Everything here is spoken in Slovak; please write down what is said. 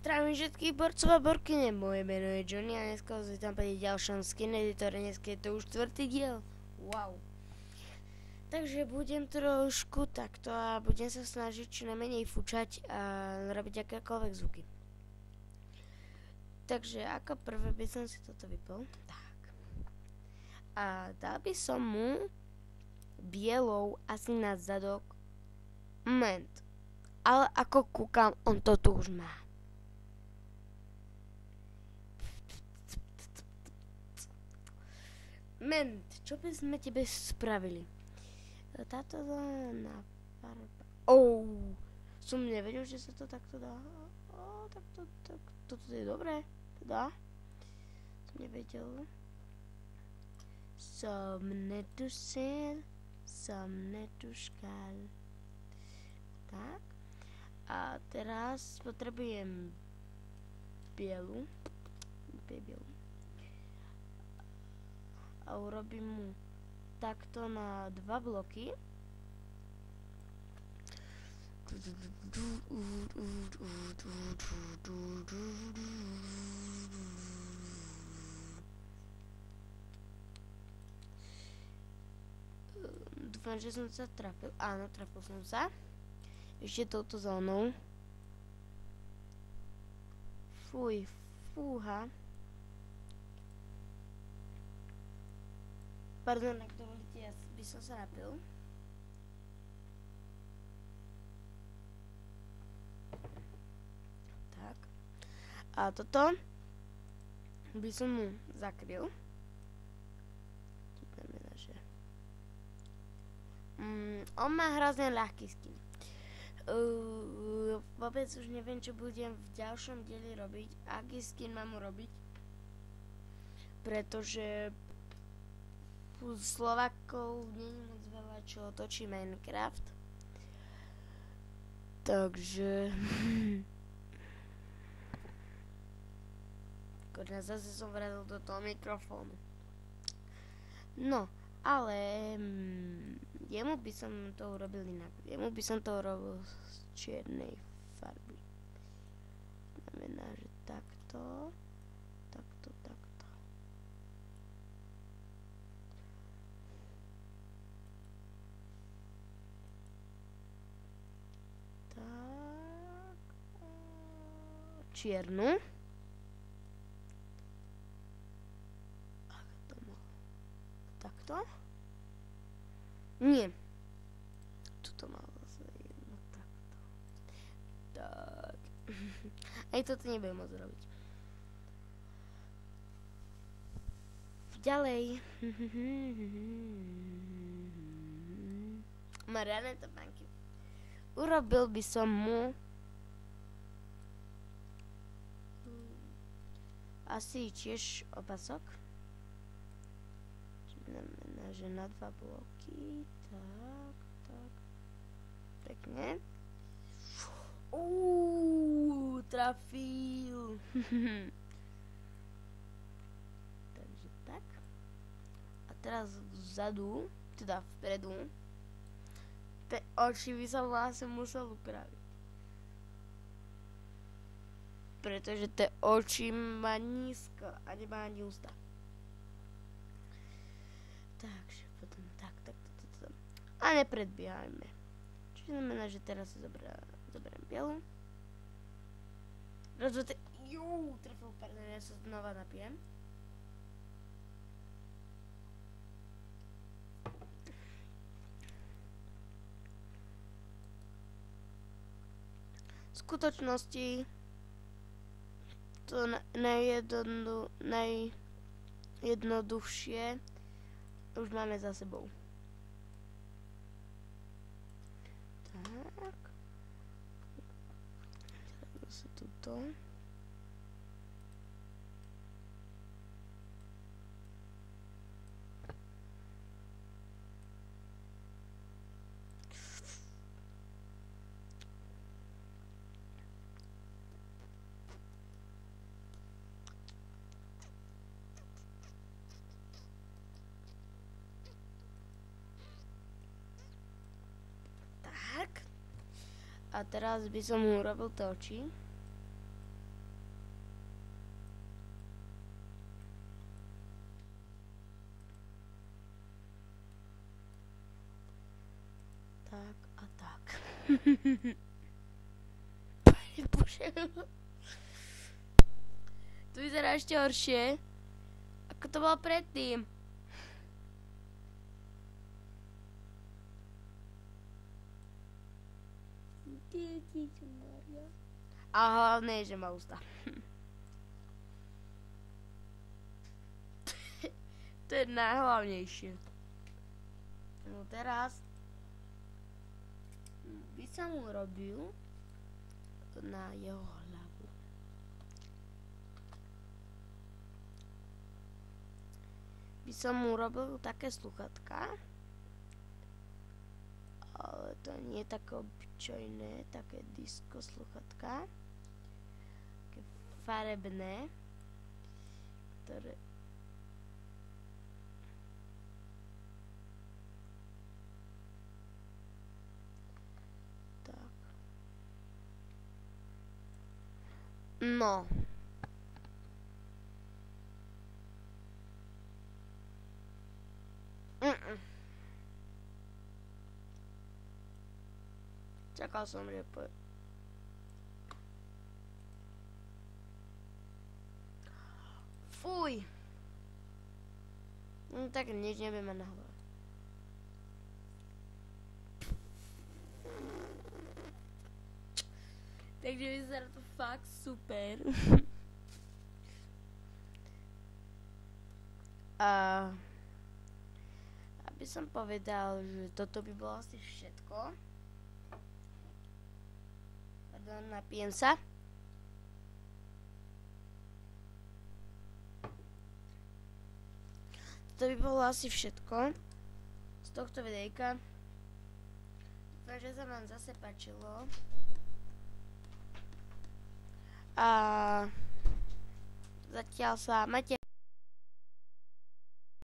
Zdravím všetkých borcov a borkyne, moje meno je Johnny a dneska vás vítam pri ďalšom Skin Editore, dneska je to už 4. diel. Wow. Takže budem trošku takto a budem sa snažiť čo najmenej fučať a robiť akékoľvek zvuky. Takže ako prvé by som si toto vypol. Tak. A dal by som mu bielou asi na zadok. Moment. Ale ako kúkam, on to tu už má. Ment, čo by sme tebe spravili? Táto zelená farba. Som nevedel, že sa to takto dá. Toto je dobré. Teda. Som nevedel. Som netušil. Som netuškal. Tak. A teraz potrebujem bielu. Bielu. A urobím mu takto na 2 bloky. Dúfam, že som sa trafil. Áno, trafil som sa. Ešte touto zónou. Fúha. Pardon, ak dovolíte, ja by som sa napil. Tak. A toto by som mu zakryl. To znamená, že on má hrozne ľahký skin. Vôbec už neviem, čo budem v ďalšom dieli robiť. Aký skin mám urobiť. Pretože Slovákov nie je moc veľa, čo točí Minecraft. Takže Koľko zase som vrazil do toho mikrofónu. No, ale jemu by som to urobil inak. Jemu by som to urobil z čiernej farby. Znamená, že takto. Čiernu. Ako to malo? Takto? Nie. Tuto malo zase jedno takto. Tak. Aj toto nebudem môcť robiť. Ďalej. Má reálne topánky. Urobil by som mu asi tiež opasok. Znamená, že na 2 bloky. Tak. Pekne. Trafil. Takže tak. A teraz vzadu, teda vpredu, te oči by som vlastne musel upraviť. Pretože tie oči má nízko a nemá ani ústa. Takže potom tak. A nepredbiehajme. Čo znamená, že teraz si zoberiem bielu. Trafil, pardon, ja sa znova napijem. V skutočnosti to najjednoduchšie už máme za sebou. Tak. Teraz zase tuto. A teraz by som urobil tie oči. Pane Bože. To vyzerá ešte horšie, ako to bolo predtým. A hlavne je, že má ústa. To je najhlavnejšie. No teraz by som urobil na jeho hlavu. By som urobil také sluchatka. Ale to nie je také obyčajné, také disco sluchatka. Také farebné, ktoré tak. No. Čakal som, že Fuj. No tak nič nebudem mať na hlave. Takže vyzerá to fakt super. Aby som povedal, že toto by bolo asi všetko. Pardon, napijem sa. To by bolo asi všetko z tohto videjka. Dúfam, že sa vám zase páčilo. A zatiaľ sa majte.